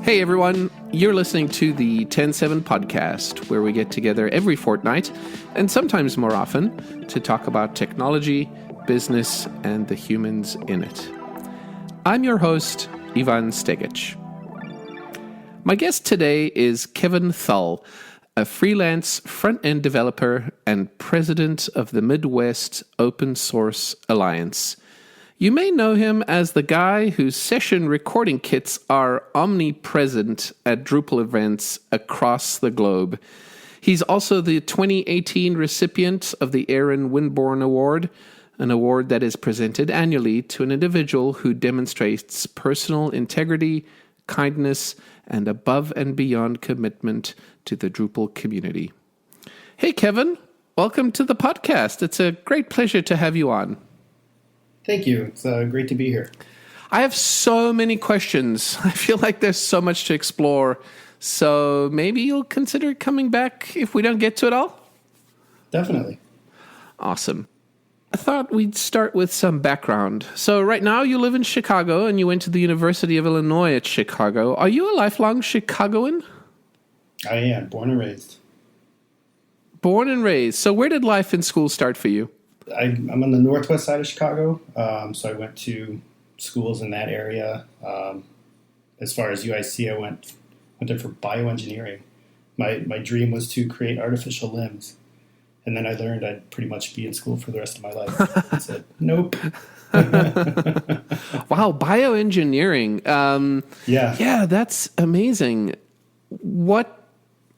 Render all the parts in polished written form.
Hey everyone, you're listening to the TEN7 Podcast, where we get together every fortnight, and sometimes more often, to talk about technology, business, and the humans in it. I'm your host, Ivan Stegic. My guest today is Kevin Thull, a freelance front-end developer and president of the Midwest Open Source Alliance. You may know him as the guy whose session recording kits are omnipresent at Drupal events across the globe. He's also the 2018 recipient of the Windborne Award, an award that is presented annually to an individual who demonstrates personal integrity, kindness, and above and beyond commitment to the Drupal community. Hey, Kevin, welcome to the podcast. It's a great pleasure to have you on. Thank you. It's great to be here. I have so many questions. I feel like there's so much to explore. So maybe you'll consider coming back if we don't get to it all? Definitely. Awesome. I thought we'd start with some background. So right now you live in Chicago and you went to the University of Illinois at Chicago. Are you a lifelong Chicagoan? I am. Born and raised. Born and raised. So where did life in school start for you? I'm on the northwest side of Chicago, so I went to schools in that area. As far as UIC, I went there for bioengineering. My dream was to create artificial limbs, and then I learned I'd pretty much be in school for the rest of my life. I said, nope. Wow, bioengineering. Yeah, that's amazing. What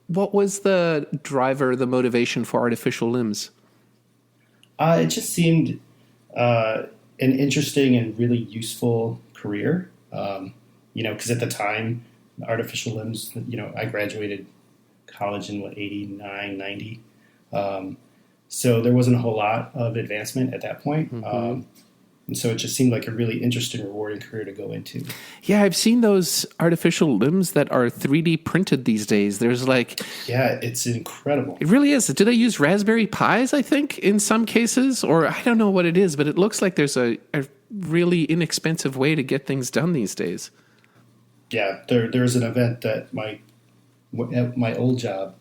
was the driver, the motivation for artificial limbs? It just seemed an interesting and really useful career, because at the time, artificial limbs, I graduated college in, 89, 90. So there wasn't a whole lot of advancement at that point. Mm-hmm. And so it just seemed like a really interesting, rewarding career to go into. Yeah, I've seen those artificial limbs that are 3D printed these days. There's Yeah, it's incredible. It really is. Do they use Raspberry Pis, I think, in some cases? Or I don't know what it is, but it looks like there's a really inexpensive way to get things done these days. Yeah, there's an event that at my old job,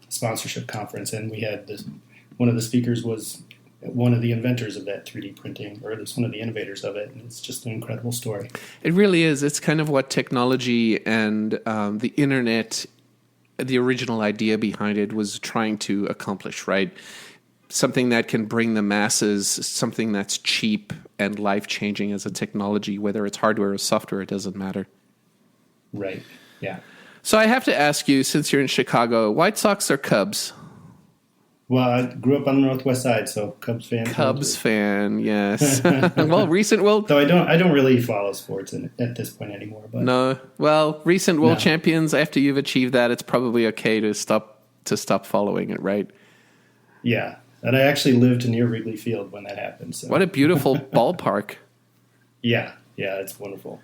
sponsorship conference, and we had one of the speakers was one of the inventors of that 3D printing, or at least one of the innovators of it, and it's just an incredible story. It really is. It's kind of what technology and the internet, the original idea behind it, was trying to accomplish, right? Something that can bring the masses, something that's cheap and life-changing as a technology, whether it's hardware or software, it doesn't matter. Right, yeah. So I have to ask you, since you're in Chicago, White Sox or Cubs? Well, I grew up on the northwest side, so Cubs fan. Cubs fan, yes. Though I don't really follow sports at this point anymore. But no, recent world champions. After you've achieved that, it's probably okay to stop following it, right? Yeah, and I actually lived near Wrigley Field when that happened. So. What a beautiful ballpark! Yeah, it's wonderful.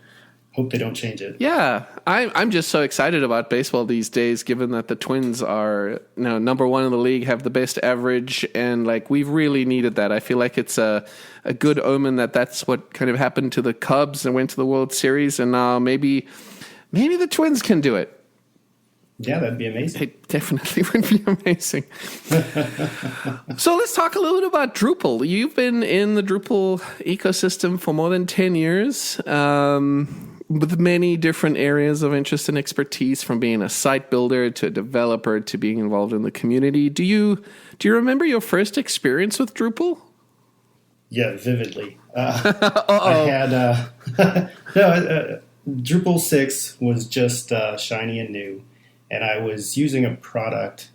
Hope they don't change it. Yeah, I'm just so excited about baseball these days, given that the Twins are number one in the league, have the best average, and we've really needed that. I feel like it's a good omen that's what kind of happened to the Cubs and went to the World Series, and now maybe the Twins can do it. Yeah, that'd be amazing. It definitely would be amazing. So let's talk a little bit about Drupal. You've been in the Drupal ecosystem for more than 10 years. With many different areas of interest and expertise, from being a site builder to a developer to being involved in the community. Do you remember your first experience with Drupal? Yeah, vividly. I had Drupal 6 was just shiny and new, and I was using a product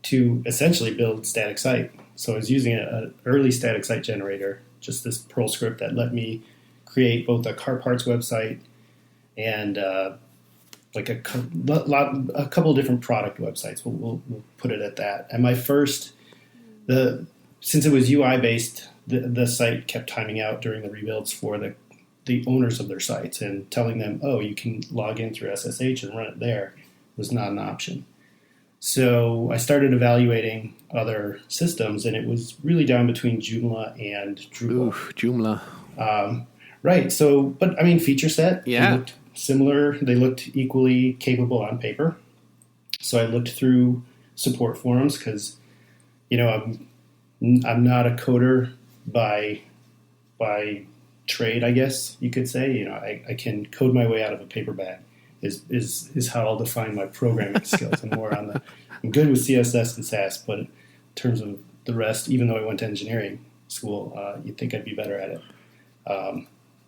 to essentially build static site. So I was using an early static site generator, just this Perl script that let me create both a car parts website and a couple of different product websites. We'll put it at that. And my first, since it was UI based, the site kept timing out during the rebuilds for the owners of their sites, and telling them, oh, you can log in through SSH and run it there was not an option. So I started evaluating other systems, and it was really down between Joomla and Drupal. Ooh, Joomla. Right. So, but I mean, feature set, Yeah. they looked similar. They looked equally capable on paper. So I looked through support forums because, I'm not a coder by trade, I guess you could say. I can code my way out of a paper bag is how I'll define my programming skills. I'm good with CSS and Sass, but in terms of the rest, even though I went to engineering school, you'd think I'd be better at it.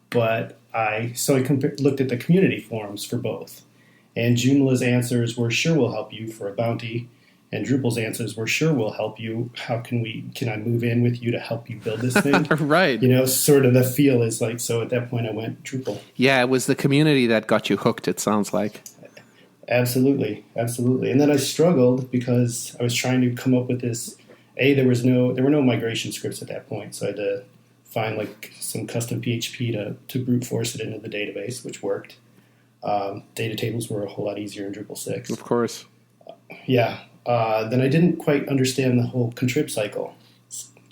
But I looked at the community forums for both, and Joomla's answers were sure we'll help you for a bounty, and Drupal's answers were sure we'll help you. Can I move in with you to help you build this thing? Right. Sort of the feel is like, so at that point I went Drupal. Yeah, it was the community that got you hooked, it sounds like. Absolutely. And then I struggled because I was trying to come up with this. There were no migration scripts at that point, so I had to find like some custom PHP to brute force it into the database, which worked. Data tables were a whole lot easier in Drupal 6. Of course. Yeah. Then I didn't quite understand the whole contrib cycle,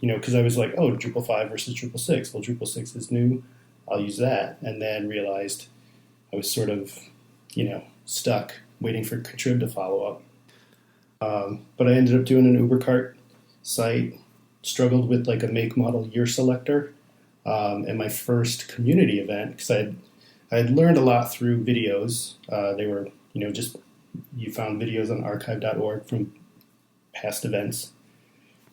because I was like, oh, Drupal 5 versus Drupal 6. Well, Drupal 6 is new. I'll use that. And then realized I was sort of, stuck waiting for contrib to follow up. But I ended up doing an UberCart site, struggled with like a make, model, year selector. And my first community event, because I had learned a lot through videos. They were, you found videos on archive.org from past events.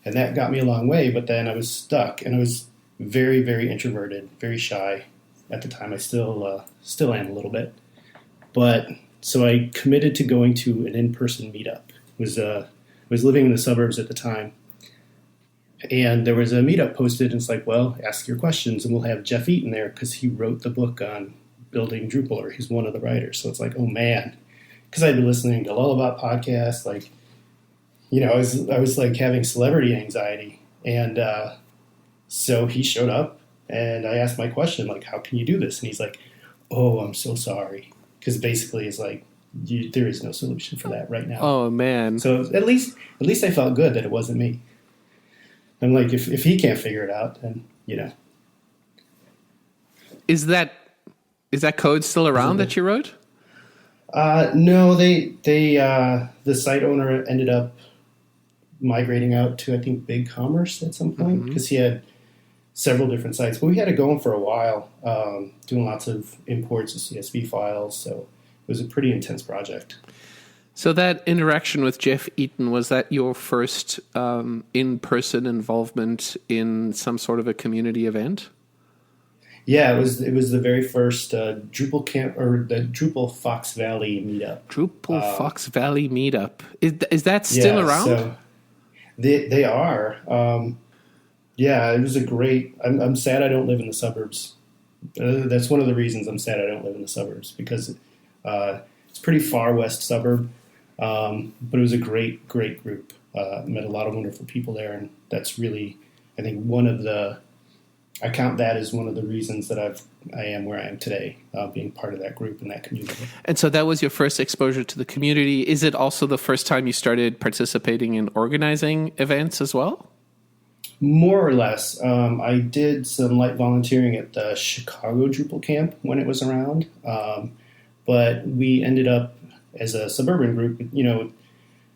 And that got me a long way, but then I was stuck, and I was very, very introverted, very shy at the time. I still am a little bit. But so I committed to going to an in-person meetup. Was living in the suburbs at the time. And there was a meetup posted, and it's like, well, ask your questions, and we'll have Jeff Eaton there because he wrote the book on building Drupal, or he's one of the writers. So it's like, oh man, because I'd been listening to Lullaby podcasts, like, I was like having celebrity anxiety. And so he showed up, and I asked my question, like, how can you do this? And he's like, oh, I'm so sorry. Because basically it's like, there is no solution for that right now. Oh, man. So at least I felt good that it wasn't me. I'm like, if he can't figure it out, then, Is that code still around that you wrote? No, the site owner ended up migrating out to, I think, BigCommerce at some point, because he had several different sites. But we had it going for a while, doing lots of imports of CSV files. So it was a pretty intense project. So that interaction with Jeff Eaton, was that your first in-person involvement in some sort of a community event? Yeah, it was the very first Drupal Camp, or the Drupal Fox Valley meetup. Drupal Fox Valley meetup. Is that still around? So they are. It was a great. I'm sad I don't live in the suburbs. That's one of the reasons I'm sad I don't live in the suburbs, because it's a pretty far west suburb. But it was a great group. Met a lot of wonderful people there, and that's really, I think, I count that as one of the reasons that I am where I am today, being part of that group and that community. And so that was your first exposure to the community. Is it also the first time you started participating in organizing events as well? More or less. I did some light volunteering at the Chicago Drupal Camp when it was around, but we ended up as a suburban group.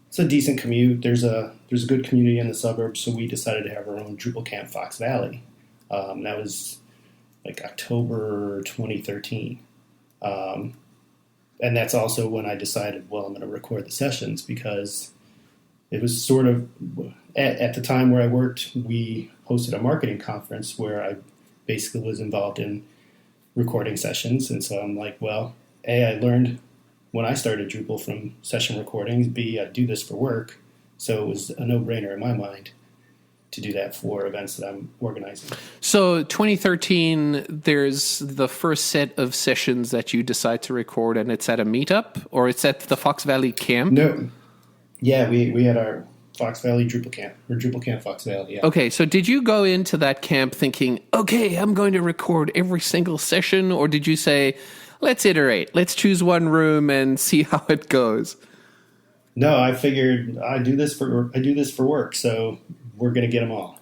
It's a decent commute. There's a good community in the suburbs, so we decided to have our own Drupal Camp Fox Valley. That was like October 2013. And that's also when I decided, well, I'm going to record the sessions, because it was sort of, at the time where I worked, we hosted a marketing conference where I basically was involved in recording sessions. And so I'm like, well, A, I learned when I started Drupal from session recordings. B, I do this for work. So it was a no-brainer in my mind to do that for events that I'm organizing. So 2013, there's the first set of sessions that you decide to record, and it's at a meetup, or it's at the Fox Valley Camp? No. Yeah, we had our Fox Valley Drupal Camp, or Drupal Camp Fox Valley, yeah. Okay, so did you go into that camp thinking, okay, I'm going to record every single session, or did you say, let's iterate, let's choose one room and see how it goes? No, I figured I do this for work, so we're going to get them all.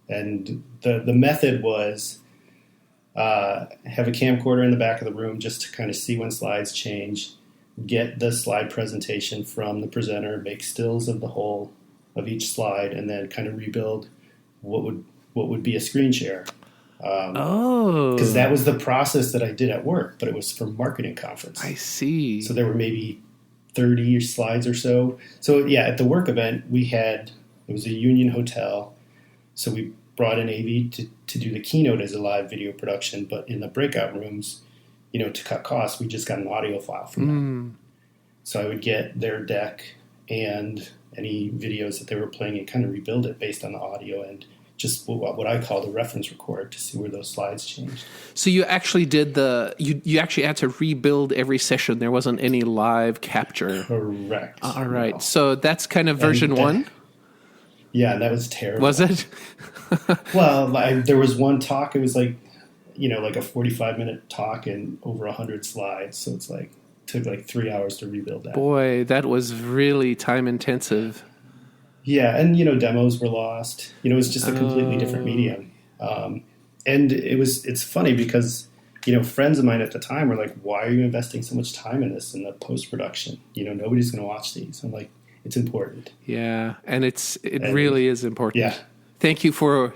And the method was have a camcorder in the back of the room just to kind of see when slides change, get the slide presentation from the presenter, make stills of the whole of each slide, and then kind of rebuild what would be a screen share. Because that was the process that I did at work, but it was for marketing conference. I see. So there were maybe 30 slides or so. So yeah, at the work event, it was a union hotel. So we brought in AV to do the keynote as a live video production, but in the breakout rooms, to cut costs, we just got an audio file from them. So I would get their deck and any videos that they were playing and kind of rebuild it based on the audio and just what I call the reference record to see where those slides changed. So you actually did you actually had to rebuild every session. There wasn't any live capture. Correct. All right. No. So that's kind of version 1? Yeah, that was terrible. Was it? Well, there was one talk. It was like a 45-minute talk and over 100 slides. So it's took 3 hours to rebuild that. Boy, that was really time intensive. Yeah, and demos were lost. It was just a completely different medium. And it's funny because friends of mine at the time were like, "Why are you investing so much time in this in the post production? Nobody's going to watch these." I'm like, "It's important." Yeah, and it really is important. Yeah. Thank you for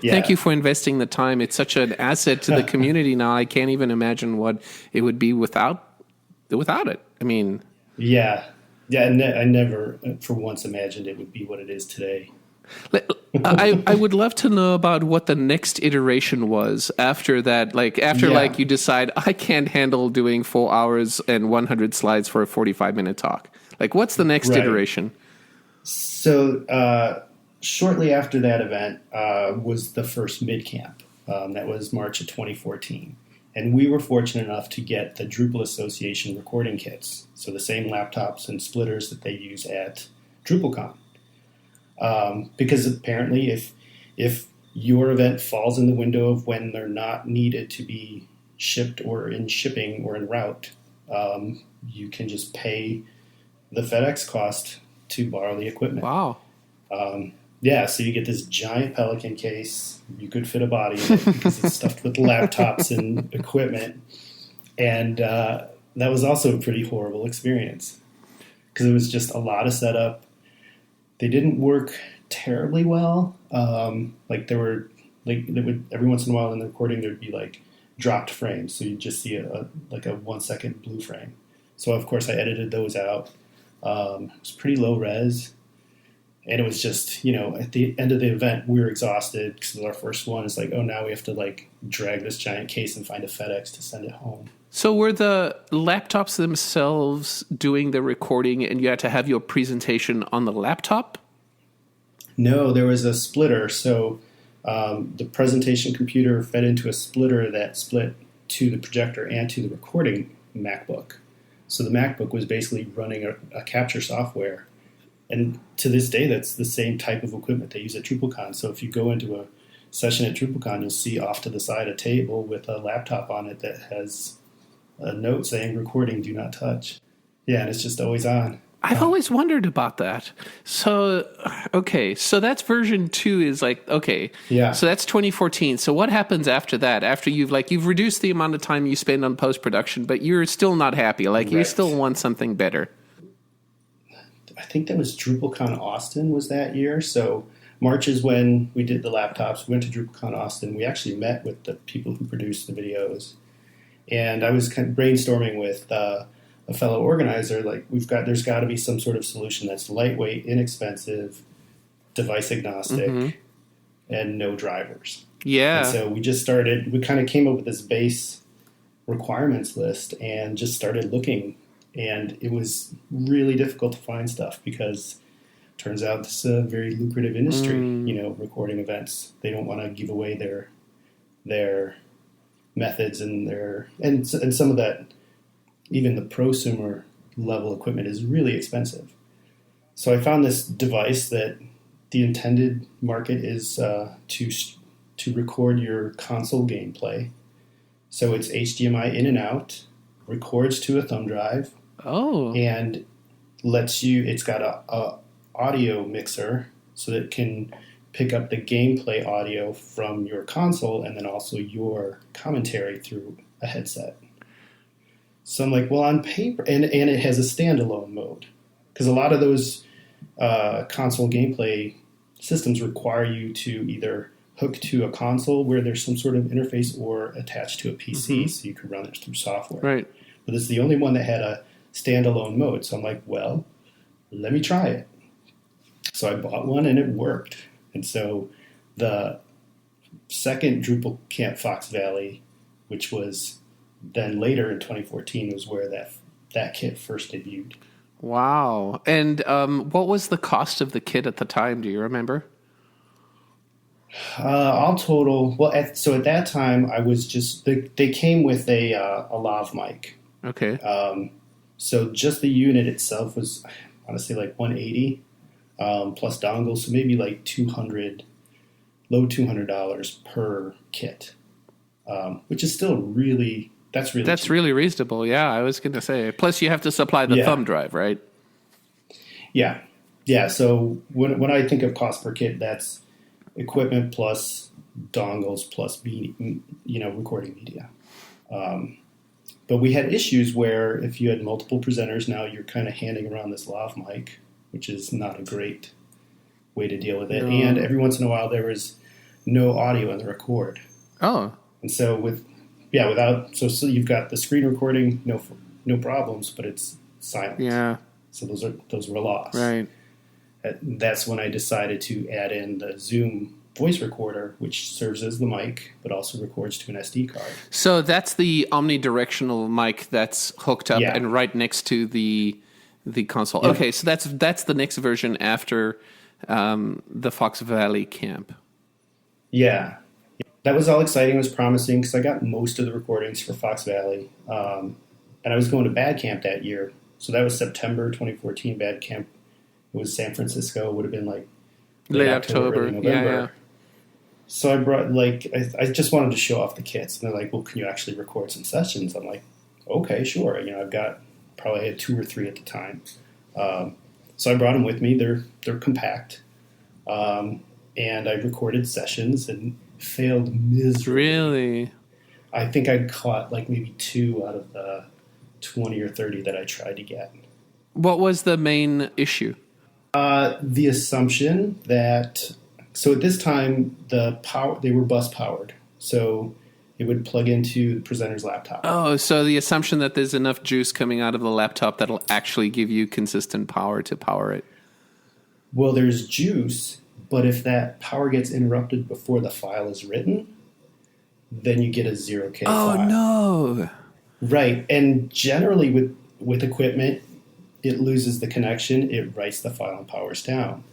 investing the time. It's such an asset to the community now. I can't even imagine what it would be without it. I mean, yeah. Yeah, I never for once imagined it would be what it is today. I would love to know about what the next iteration was after that. You decide, I can't handle doing 4 hours and 100 slides for a 45-minute talk. What's the next iteration? So shortly after that event was the first mid-camp. That was March of 2014. And we were fortunate enough to get the Drupal Association recording kits, so the same laptops and splitters that they use at DrupalCamp. Because apparently if your event falls in the window of when they're not needed to be shipped or in shipping or en route, you can just pay the FedEx cost to borrow the equipment. Wow. Yeah, so you get this giant Pelican case. You could fit a body in it because it's stuffed with laptops and equipment. And that was also a pretty horrible experience because it was just a lot of setup. They didn't work terribly well. There would every once in a while in the recording there'd be dropped frames, so you'd just see a 1 second blue frame. So of course I edited those out. It was pretty low res. And it was just, at the end of the event, we were exhausted because our first one is now we have to drag this giant case and find a FedEx to send it home. So were the laptops themselves doing the recording and you had to have your presentation on the laptop? No, there was a splitter. So the presentation computer fed into a splitter that split to the projector and to the recording MacBook. So the MacBook was basically running a capture software. And to this day, that's the same type of equipment they use at DrupalCon. So if you go into a session at DrupalCon, you'll see off to the side a table with a laptop on it that has a note saying recording, do not touch. Yeah, and it's just always on. I've always wondered about that. So, okay, so that's version 2 is Yeah. So that's 2014. So what happens after that? After you've reduced the amount of time you spend on post-production, but you're still not happy. You still want something better. I think that was DrupalCon Austin was that year. So March is when we did the laptops. We went to DrupalCon Austin. We actually met with the people who produced the videos. And I was kind of brainstorming with a fellow organizer, there's got to be some sort of solution that's lightweight, inexpensive, device agnostic, and no drivers. Yeah. And so we kind of came up with this base requirements list and just started looking. And it was really difficult to find stuff because it turns out this is a very lucrative industry, recording events. They don't want to give away their methods and some of that, even the prosumer level equipment is really expensive. So I found this device that the intended market is to record your console gameplay. So it's HDMI in and out, records to a thumb drive. Oh. And lets you. It's got a audio mixer so that it can pick up the gameplay audio from your console and then also your commentary through a headset. So I'm like, well, on paper, and it has a standalone mode, because a lot of those console gameplay systems require you to either hook to a console where there's some sort of interface or attached to a PC so you can run it through software. Right. But it's the only one that had a standalone mode. So I'm like, well, let me try it. So I bought one and it worked. And so the second Drupal Camp Fox Valley, which was then later in 2014, was where that kit first debuted. Wow. And what was the cost of the kit at the time? Do you remember? All total, well, so at that time, I was just, they came with a lav mic. Okay. So just the unit itself was, honestly, like $180 plus dongles, so maybe like low $200 per kit, which is still really, that's cheap. Really reasonable. Yeah, I was going to say. Plus, you have to supply the thumb drive, right? Yeah. So when I think of cost per kit, that's equipment plus dongles plus recording media. But we had issues where if you had multiple presenters, now you're kind of handing around this lav mic, which is not a great way to deal with it. No. And every once in a while there was no audio in the record. Oh. And so so you've got the screen recording, no problems, but it's silent. Yeah. So those were lost. Right. That's when I decided to add in the Zoom voice recorder, which serves as the mic, but also records to an SD card. So that's the omnidirectional mic that's hooked up and right next to the console. Yep. Okay, so that's the next version after the Fox Valley Camp. Yeah. That was all exciting. It was promising because I got most of the recordings for Fox Valley. And I was going to Bad Camp that year. So that was September 2014 Bad Camp. It was San Francisco. It would have been like late October, early November. Yeah. So I brought I just wanted to show off the kits. And they're like, well, can you actually record some sessions? I'm like, okay, sure. I've got probably had 2 or 3 at the time. So I brought them with me. They're compact. And I recorded sessions and failed miserably. Really? I think I caught maybe 2 out of the 20 or 30 that I tried to get. What was the main issue? The assumption that, so at this time, they were bus powered. So it would plug into the presenter's laptop. Oh, so the assumption that there's enough juice coming out of the laptop that'll actually give you consistent power to power it. Well, there's juice, but if that power gets interrupted before the file is written, then you get a 0K file. Oh, no. Right. And generally with equipment, it loses the connection, it writes the file and powers down.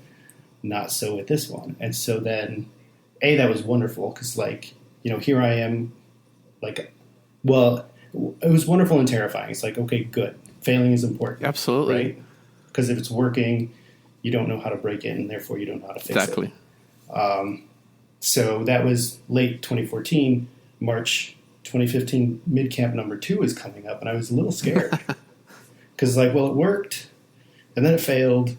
Not so with this one. And so then, that was wonderful because, here I am, it was wonderful and terrifying. It's like, okay, good. Failing is important. Absolutely. Right? Because if it's working, you don't know how to break it, and therefore you don't know how to fix it. Exactly. So that was late 2014. March 2015, Midcamp number 2 is coming up, and I was a little scared. Because it worked, and then it failed,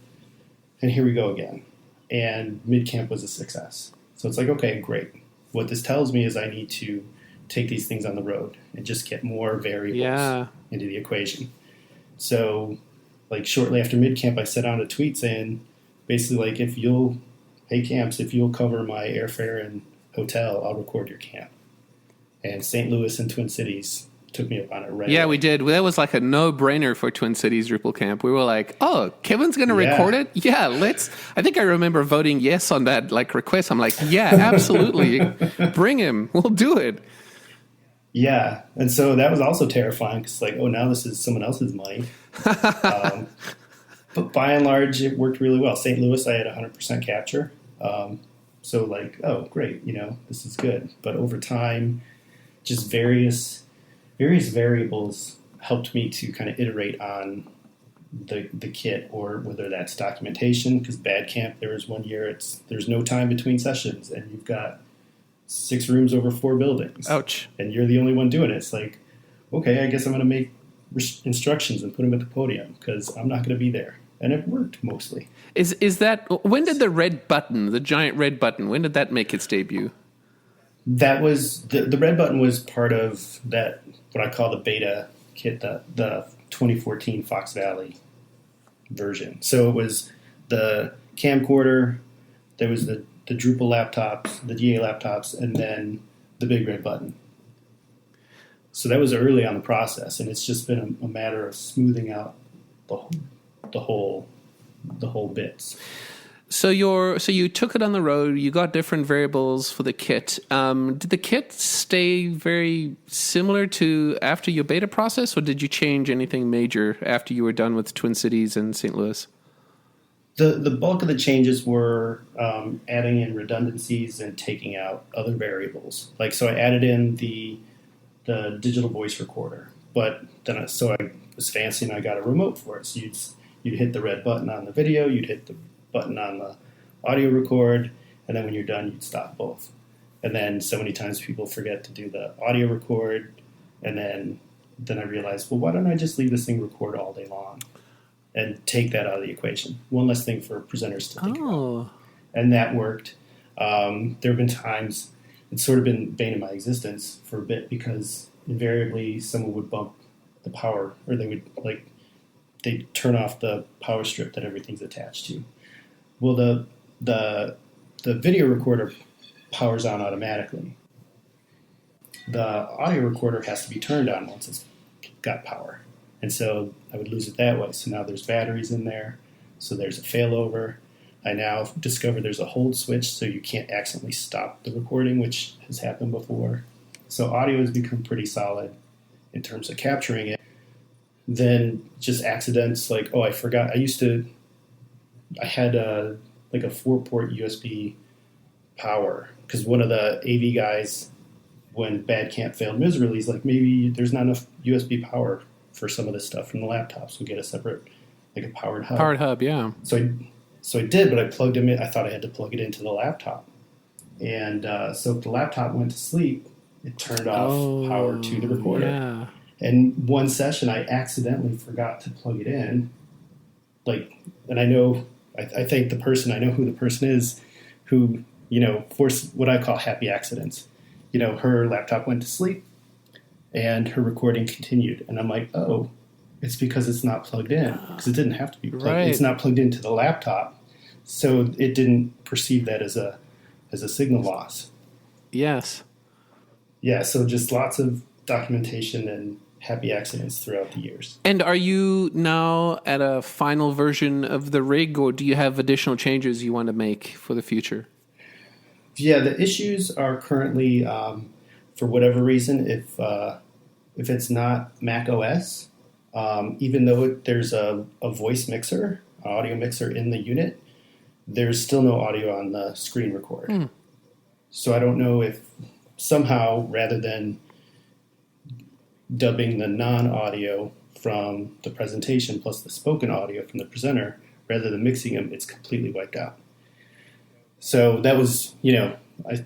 and here we go again. And Midcamp was a success. So it's like, okay, great. What this tells me is I need to take these things on the road and just get more variables into the equation. So, shortly after Midcamp, I sent out a tweet saying, basically, hey camps, if you'll cover my airfare and hotel, I'll record your camp. And St. Louis and Twin Cities took me up on it right away. We did. That was like a no-brainer for Twin Cities Drupal Camp. We were like, oh, Kevin's going to record it? Yeah, let's. I think I remember voting yes on that request. I'm like, yeah, absolutely. Bring him. We'll do it. Yeah. And so that was also terrifying because now this is someone else's money. But by and large, it worked really well. St. Louis, I had 100% capture. So oh, great. This is good. But over time, just various variables helped me to kind of iterate on the kit, or whether that's documentation, because Bad Camp, there was one year there's no time between sessions, and you've got 6 rooms over 4 buildings. Ouch. And you're the only one doing it. It's like, okay, I guess I'm going to make instructions and put them at the podium because I'm not going to be there. and it worked mostly. Is that, when did the red button, the giant red button, when did that make its debut? That was, the red button was part of that, what I call the beta kit, the 2014 Fox Valley version. So it was the camcorder, there was the Drupal laptops, the DA laptops, and then the big red button. So that was early on the process, and it's just been a matter of smoothing out the whole bits. So you took it on the road. You got different variables for the kit. Did the kit stay very similar to after your beta process, or did you change anything major after you were done with Twin Cities and St. Louis? The bulk of the changes were adding in redundancies and taking out other variables. Like, so I added in the digital voice recorder, but then I was fancy and I got a remote for it. So you'd hit the red button on the video, you'd hit the button on the audio record, and then when you're done, you'd stop both. And then so many times people forget to do the audio record, and then I realized, well, why don't I just leave this thing record all day long and take that out of the equation? One less thing for presenters to think about. And that worked. There have been times, it's sort of been bane of my existence for a bit, because invariably someone would bump the power, or they'd turn off the power strip that everything's attached to. Well, the video recorder powers on automatically. The audio recorder has to be turned on once it's got power. And so I would lose it that way. So now there's batteries in there. So there's a failover. I now discover there's a hold switch, so you can't accidentally stop the recording, which has happened before. So audio has become pretty solid in terms of capturing it. Then just accidents like, I forgot. I had a 4-port USB power, because one of the AV guys, when Bad Camp failed miserably, he's like, maybe there's not enough USB power for some of this stuff from the laptops. We'll get a separate, like a powered hub. Powered hub, yeah. So I did, but I plugged him in. I thought I had to plug it into the laptop. And so if the laptop went to sleep, it turned off power to the recorder. Yeah. And one session, I accidentally forgot to plug it in. And I know, I think I know who the person is who, forced what I call happy accidents. Her laptop went to sleep and her recording continued. And I'm like, it's because it's not plugged in, because it didn't have to be plugged in. It's not plugged into the laptop, so it didn't perceive that as a signal loss. Yes. Yeah, so just lots of documentation and happy accidents throughout the years. And are you now at a final version of the rig, or do you have additional changes you want to make for the future? Yeah, the issues are currently, for whatever reason, if it's not Mac OS, even though there's a voice mixer, an audio mixer in the unit, there's still no audio on the screen record. So I don't know if somehow, rather than dubbing the non-audio from the presentation plus the spoken audio from the presenter, rather than mixing them, it's completely wiped out. So that was, I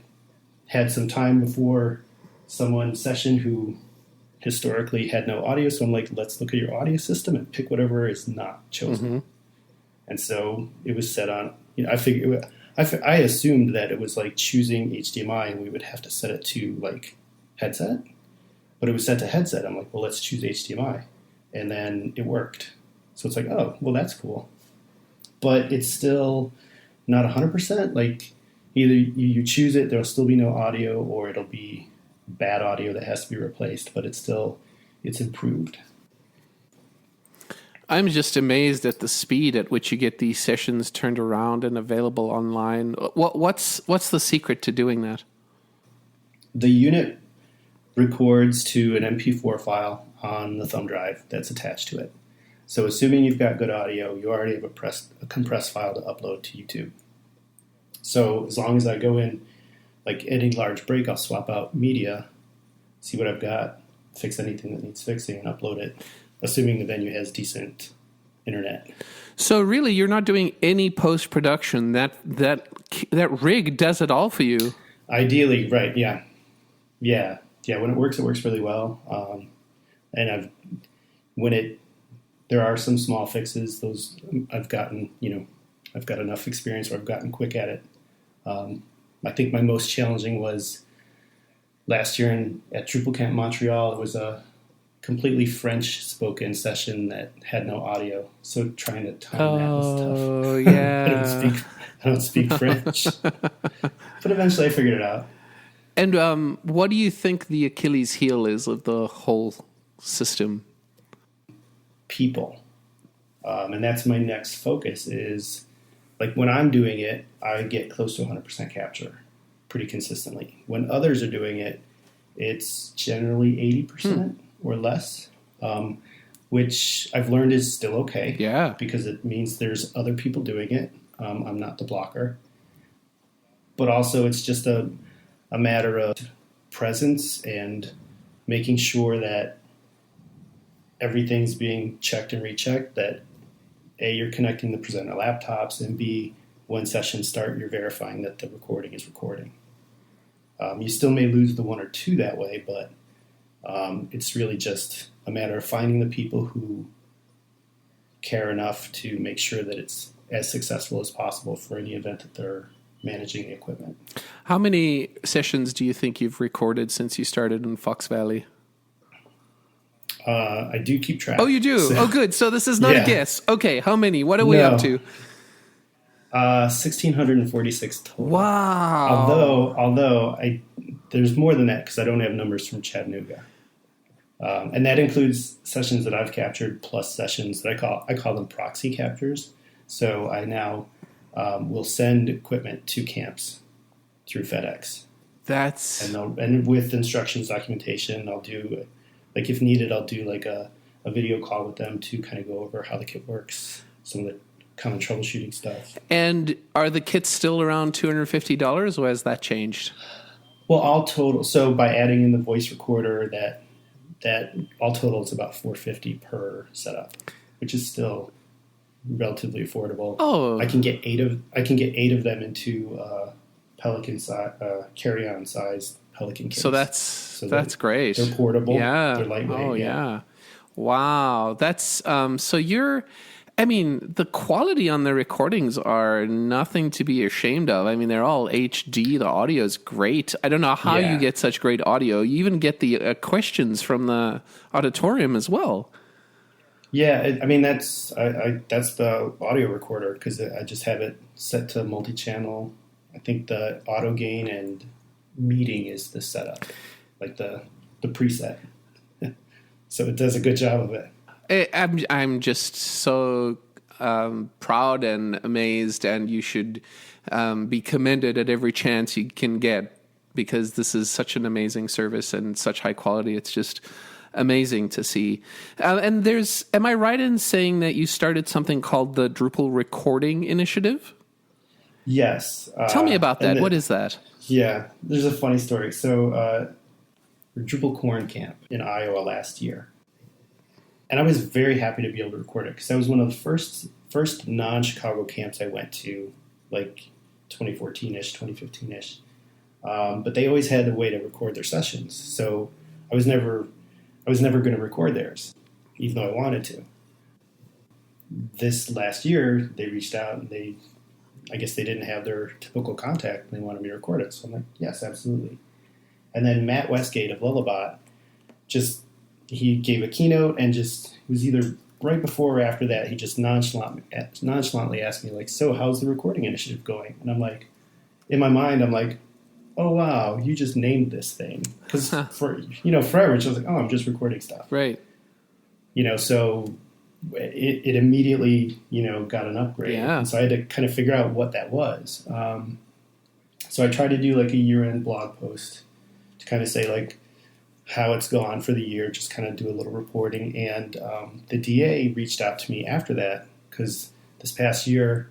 had some time before someone session who historically had no audio, so I'm like, let's look at your audio system and pick whatever is not chosen. Mm-hmm. And so it was set on, I assumed that it was like choosing HDMI and we would have to set it to like headset, but it was set to headset. I'm like, well, let's choose HDMI. And then it worked. So it's like, oh, well, that's cool. But it's still not 100%. Like either you choose it, there'll still be no audio, or it'll be bad audio that has to be replaced, but it's improved. I'm just amazed at the speed at which you get these sessions turned around and available online. What's the secret to doing that? The unit records to an MP4 file on the thumb drive that's attached to it. So assuming you've got good audio, you already have a compressed file to upload to YouTube. So as long as I go in, like any large break, I'll swap out media, see what I've got, fix anything that needs fixing, and upload it, assuming the venue has decent internet. So really, you're not doing any post-production. That rig does it all for you. Ideally, right, yeah. When it works really well. And when it There are some small fixes. Those I've gotten, I've got enough experience where I've gotten quick at it. I think my most challenging was last year at Drupal Camp Montreal. It was a completely French-spoken session that had no audio, so trying to time that was tough. Oh, yeah. I don't speak French, but eventually I figured it out. And what do you think the Achilles heel is of the whole system? People, and that's my next focus. Is like when I'm doing it, I get close to 100% capture pretty consistently. When others are doing it, it's generally 80% or less, which I've learned is still okay. Yeah. Because it means there's other people doing it. I'm not the blocker. But also it's just a matter of presence and making sure that everything's being checked and rechecked, that A, you're connecting the presenter laptops, and B, when sessions start, you're verifying that the recording is recording. You still may lose the one or two that way, but it's really just a matter of finding the people who care enough to make sure that it's as successful as possible for any event that they're managing the equipment. How many sessions do you think you've recorded since you started in Fox Valley? I do keep track. Oh, you do? So, good. So this is not a guess. Okay, how many? What are we up to? 1,646 total. Wow. Although there's more than that because I don't have numbers from Chattanooga. And that includes sessions that I've captured plus sessions that I call them proxy captures. So I now will send equipment to camps through FedEx. And with instructions documentation, I'll do, like if needed, I'll do like a video call with them to kind of go over how the kit works, some of the common troubleshooting stuff. And are the kits still around $250 or has that changed? Well, all total, so by adding in the voice recorder, that all total is about $450 per setup, which is still relatively affordable. Oh, I can get eight of them into Pelican carry-on size Pelican case. So that's great. They're portable. Yeah. They're lightweight. Oh yeah. Wow. That's so the quality on the recordings are nothing to be ashamed of. I mean, they're all HD. The audio is great. I don't know how you get such great audio. You even get the questions from the auditorium as well. Yeah, I mean that's the audio recorder because I just have it set to multi-channel. I think the auto gain and meeting is the setup, like the preset. So it does a good job of it. I'm just so proud and amazed, and you should be commended at every chance you can get because this is such an amazing service and such high quality. It's just amazing to see. And am I right in saying that you started something called the Drupal Recording Initiative? Yes. Tell me about that. What is that? Yeah, there's a funny story. So Drupal Camp in Iowa last year. And I was very happy to be able to record it because that was one of the first non-Chicago camps I went to, like 2014-ish, 2015-ish. But they always had a way to record their sessions. So I was never going to record theirs, even though I wanted to. This last year, they reached out and I guess they didn't have their typical contact and they wanted me to record it. So I'm like, yes, absolutely. And then Matt Westgate of Lullabot he gave a keynote and it was either right before or after that, he just nonchalantly asked me, like, so how's the recording initiative going? And I'm like, in my mind, I'm like, oh, wow, you just named this thing. Because forever, I was like, oh, I'm just recording stuff. Right. So it immediately, got an upgrade. Yeah. And so I had to kind of figure out what that was. So I tried to do like a year-end blog post to kind of say like how it's gone for the year, just kind of do a little reporting. And the DA reached out to me after that because this past year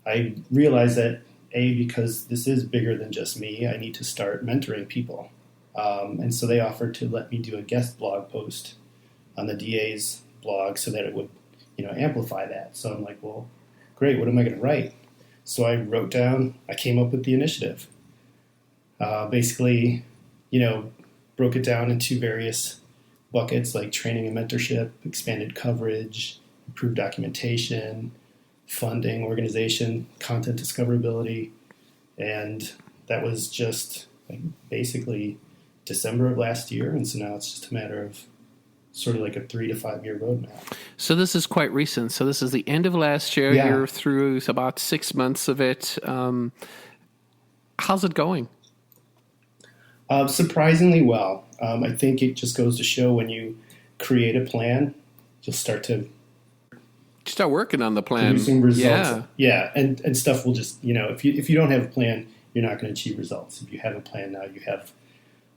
I realized that, because this is bigger than just me, I need to start mentoring people. And so they offered to let me do a guest blog post on the DA's blog so that it would, amplify that. So I'm like, well, great, what am I going to write? So I came up with the initiative. Basically, broke it down into various buckets like training and mentorship, expanded coverage, improve documentation, funding, organization, content discoverability. And that was just basically December of last year. And so now it's just a matter of sort of like a 3 to 5 year roadmap. So this is quite recent. So this is the end of last year. Yeah. You're through about 6 months of it. How's it going? Surprisingly well. I think it just goes to show when you create a plan, you'll start working on the plan. Producing results. Yeah. And stuff will just, if you don't have a plan, you're not going to achieve results. If you have a plan now, you have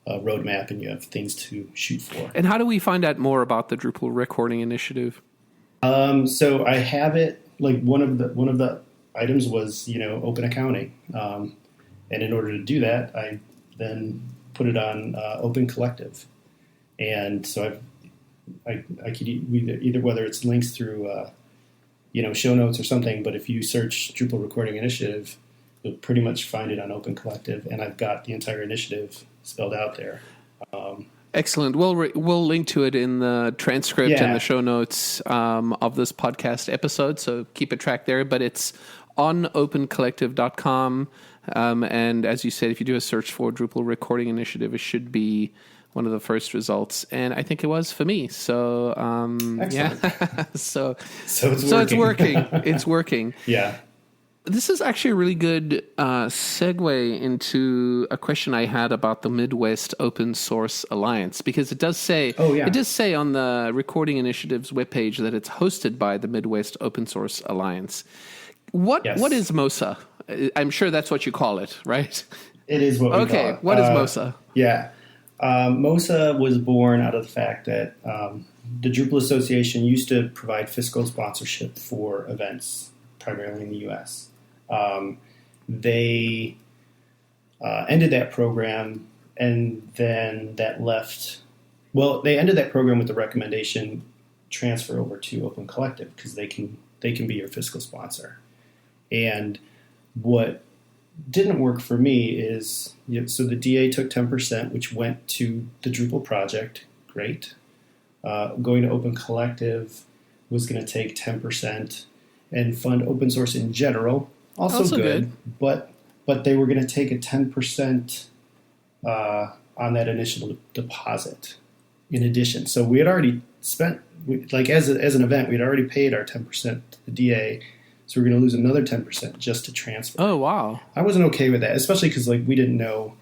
a roadmap and you have things to shoot for. And how do we find out more about the Drupal Recording Initiative? So I have it, like one of the items was, open accounting. And in order to do that, I then put it on Open Collective. And so I could either whether it's links through, show notes or something, but if you search Drupal Recording Initiative, you'll pretty much find it on Open Collective. And I've got the entire initiative spelled out there. Excellent. We'll link to it in the transcript and the show notes of this podcast episode, so keep a track there. But it's on opencollective.com. And as you said, if you do a search for Drupal Recording Initiative, it should be one of the first results. And I think it was for me. So, so it's working. It's working. Yeah. This is actually a really good segue into a question I had about the Midwest Open Source Alliance, because it does say on the Recording Initiative's webpage that it's hosted by the Midwest Open Source Alliance. What is MOSA? I'm sure that's what you call it, right? It is what we call it. Okay, what is MOSA? Yeah. MOSA was born out of the fact that the Drupal Association used to provide fiscal sponsorship for events, primarily in the U.S. They ended that program, and then that left. Well, they ended that program with the recommendation transfer over to Open Collective because they can be your fiscal sponsor. And what didn't work for me is so the DA took 10%, which went to the Drupal project. Great. Going to Open Collective was going to take 10% and fund open source in general. Also good. But they were going to take a 10% on that initial deposit in addition. So we had already spent, as an event, we'd already paid our 10% to the DA. So we're going to lose another 10% just to transfer. Oh, wow. I wasn't okay with that, especially because we didn't know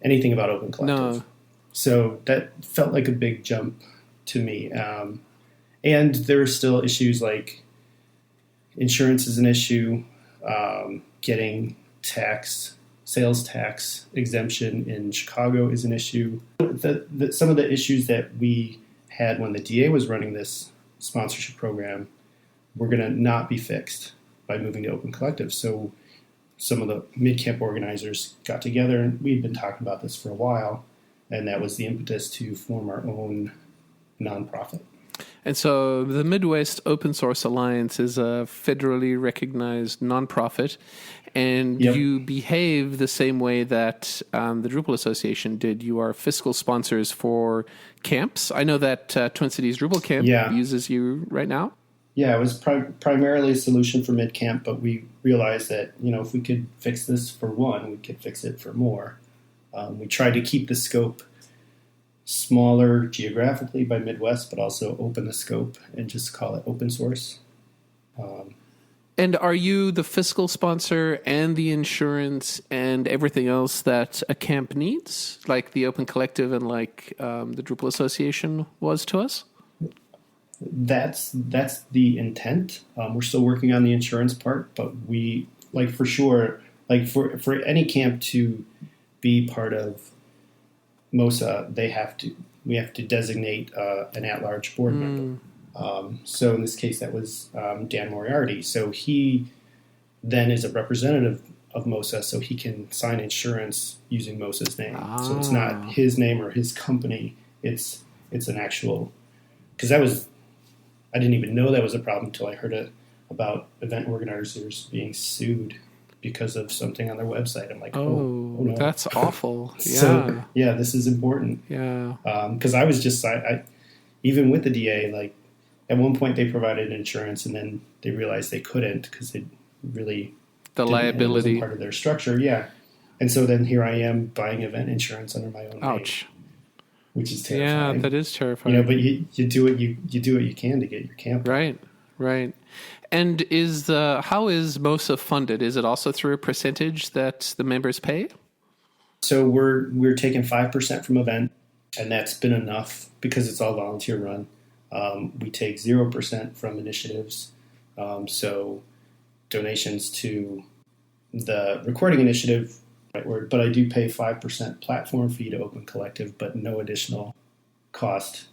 anything about Open Collective. No. So that felt like a big jump to me. And there were still issues like insurance is an issue, getting sales tax exemption in Chicago is an issue. Some of the issues that we had when the DA was running this sponsorship program were going to not be fixed by moving to Open Collective. So some of the mid-camp organizers got together, and we'd been talking about this for a while, and that was the impetus to form our own nonprofit. And so the Midwest Open Source Alliance is a federally recognized nonprofit, and you behave the same way that the Drupal Association did. You are fiscal sponsors for camps. I know that Twin Cities Drupal Camp uses you right now. Yeah, it was primarily a solution for mid-camp, but we realized that, if we could fix this for one, we could fix it for more. We tried to keep the scope smaller geographically by Midwest, but also open the scope and just call it open source. And are you the fiscal sponsor and the insurance and everything else that a camp needs, like the Open Collective and like the Drupal Association was to us? That's the intent. We're still working on the insurance part, but we for sure, for any camp to be part of MOSA, we have to designate an at-large board member. So in this case, that was Dan Moriarty. So he then is a representative of MOSA, so he can sign insurance using MOSA's name. So it's not his name or his company. It's an actual, because I didn't even know that was a problem until I heard about event organizers being sued because of something on their website. I'm like, oh no. That's awful. Yeah. So, this is important. Yeah. Because I was just, even with the DA, at one point they provided insurance, and then they realized they couldn't because it really the liability wasn't part of their structure. Yeah, and so then here I am buying event insurance under my own Ouch. name, which is terrifying. Yeah, that is terrifying. But you do what you can to get your camp right. And how is MOSA funded? Is it also through a percentage that the members pay? So we're taking 5% from event, and that's been enough because it's all volunteer run. We take 0% from initiatives. So donations to the Recording Initiative, right word, but I do pay 5% platform fee to Open Collective, but no additional cost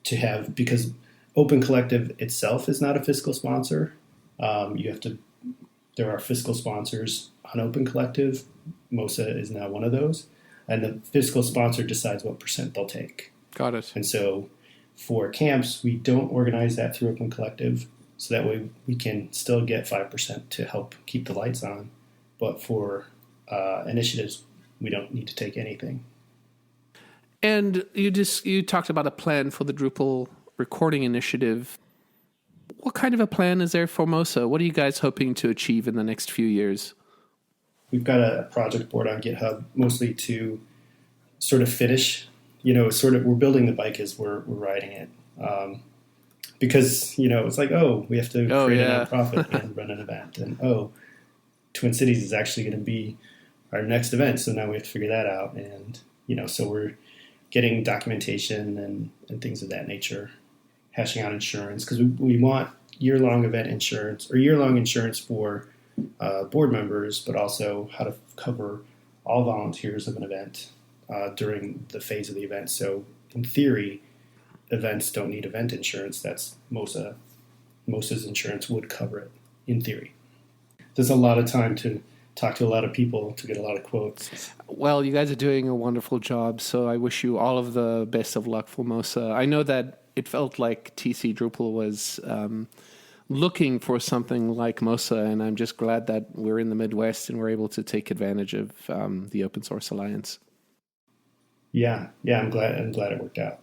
to have, because Open Collective itself is not a fiscal sponsor. There are fiscal sponsors on Open Collective. MOSA is now one of those. And the fiscal sponsor decides what percent they'll take. Got it. And so for camps, we don't organize that through Open Collective. So that way we can still get 5% to help keep the lights on. But for initiatives, we don't need to take anything. And you talked about a plan for the Drupal Recording Initiative. What kind of a plan is there for MOSA? What are you guys hoping to achieve in the next few years? We've got a project board on GitHub, mostly to sort of finish, we're building the bike as we're riding it. Because, it's like, we have to create a nonprofit and run an event. And, Twin Cities is actually going to be our next event. So now we have to figure that out. And, so we're getting documentation and things of that nature, hashing out insurance, because we want year-long event insurance or year-long insurance for board members, but also how to cover all volunteers of an event during the phase of the event. So in theory, events don't need event insurance. That's MOSA's insurance would cover it in theory. There's a lot of time to talk to a lot of people to get a lot of quotes. Well, you guys are doing a wonderful job, so I wish you all of the best of luck for MOSA. I know that it felt like TC Drupal was looking for something like MOSA, and I'm just glad that we're in the Midwest and we're able to take advantage of the Open Source Alliance. Yeah, I'm glad it worked out.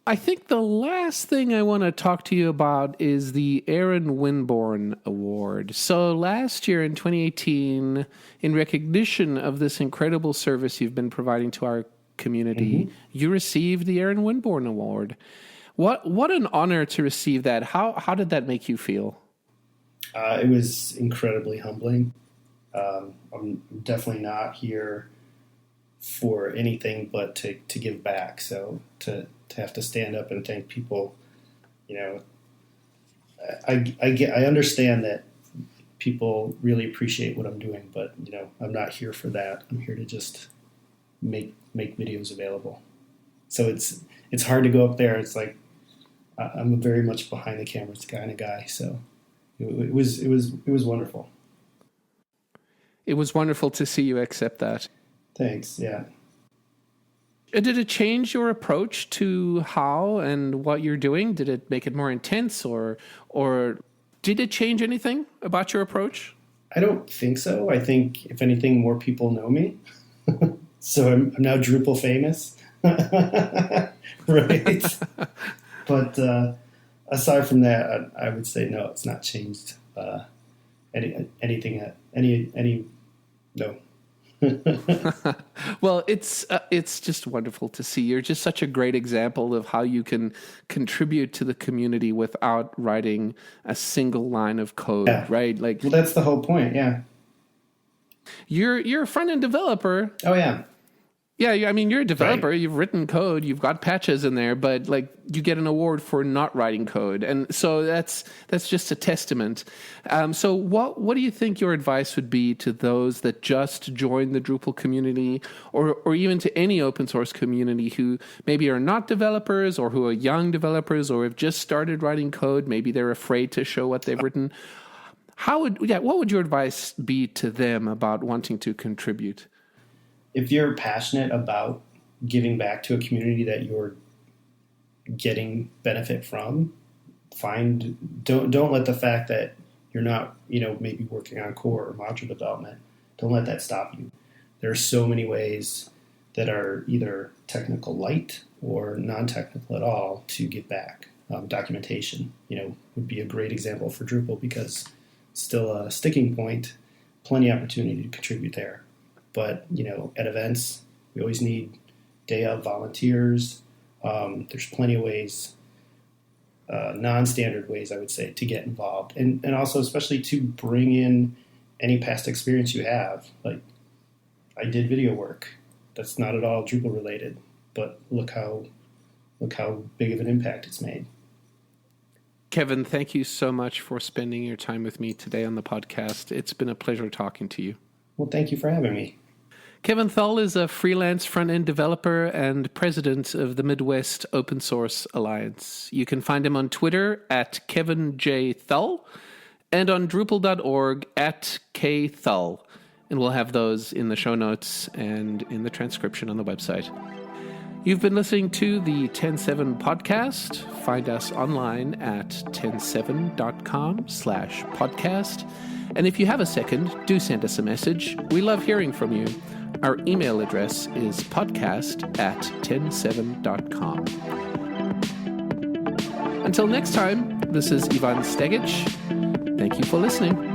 I think the last thing I want to talk to you about is the Aaron Windborne Award. So last year in 2018, in recognition of this incredible service you've been providing to our community, you received the Aaron Windborne Award. What an honor to receive that. How did that make you feel? It was incredibly humbling. I'm definitely not here for anything but to give back. So to have to stand up and thank people, I understand that people really appreciate what I'm doing, but I'm not here for that. I'm here to just make videos available. So it's hard to go up there. It's like I'm very much behind the cameras kind of guy. So it was wonderful. It was wonderful to see you accept that. Thanks. Yeah. Did it change your approach to how and what you're doing? Did it make it more intense, or did it change anything about your approach? I don't think so. I think, if anything, more people know me. So I'm now Drupal famous. Right? But aside from that, I would say no, it's not changed anything. No. Well, it's just wonderful to see. You're just such a great example of how you can contribute to the community without writing a single line of code, right? Well, that's the whole point. Yeah. You're a front-end developer. Oh yeah. Yeah, I mean, you're a developer. Right. You've written code. You've got patches in there, but you get an award for not writing code, and so that's just a testament. So, what do you think your advice would be to those that just joined the Drupal community, or even to any open source community who maybe are not developers, or who are young developers, or have just started writing code? Maybe they're afraid to show what they've written. What would your advice be to them about wanting to contribute? If you're passionate about giving back to a community that you're getting benefit from, don't let the fact that you're not, maybe working on core or module development, don't let that stop you. There are so many ways that are either technical light or non-technical at all to give back. documentation, would be a great example for Drupal, because still a sticking point, plenty of opportunity to contribute there. But, at events, we always need day of volunteers. There's plenty of ways, non-standard ways, I would say, to get involved. And also especially to bring in any past experience you have. Like, I did video work. That's not at all Drupal related, but look how big of an impact it's made. Kevin, thank you so much for spending your time with me today on the podcast. It's been a pleasure talking to you. Well, thank you for having me. Kevin Thull is a freelance front-end developer and president of the Midwest Open Source Alliance. You can find him on Twitter at Kevin J. Thull and on Drupal.org at @KThull. And we'll have those in the show notes and in the transcription on the website. You've been listening to the TEN7 Podcast. Find us online at ten7.com/podcast. And if you have a second, do send us a message. We love hearing from you. Our email address is podcast@ten7.com. Until next time, this is Ivan Stegic. Thank you for listening.